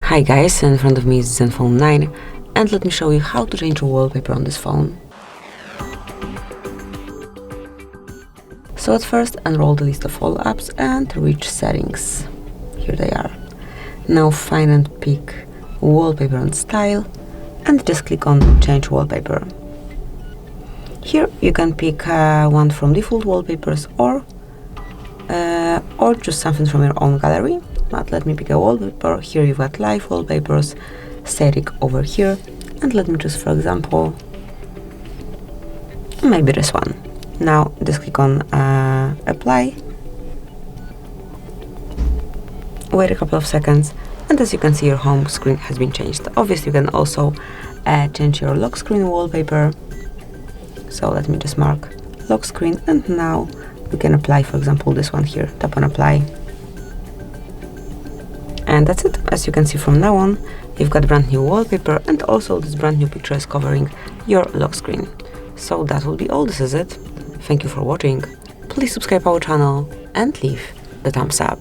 Hi guys, in front of me is Zenfone 9 and let me show you how to change your wallpaper on this phone. So at first unroll the list of all apps and reach settings. Here they are. Now find and pick wallpaper and style and just click on change wallpaper. Here you can pick one from default wallpapers or choose something from your own gallery. But let me pick a wallpaper. Here you've got live wallpapers, static over here, and let me choose, for example, maybe this one. Now just click on apply, wait a couple of seconds, and as you can see your home screen has been changed. Obviously you can also change your lock screen wallpaper, so let me just mark lock screen, and now we can apply, for example, this one here. Tap on apply. And that's it. As you can see, from now on, you've got brand new wallpaper, and also this brand new picture is covering your lock screen. So that will be all. This is it. Thank you for watching. Please subscribe our channel and leave the thumbs up.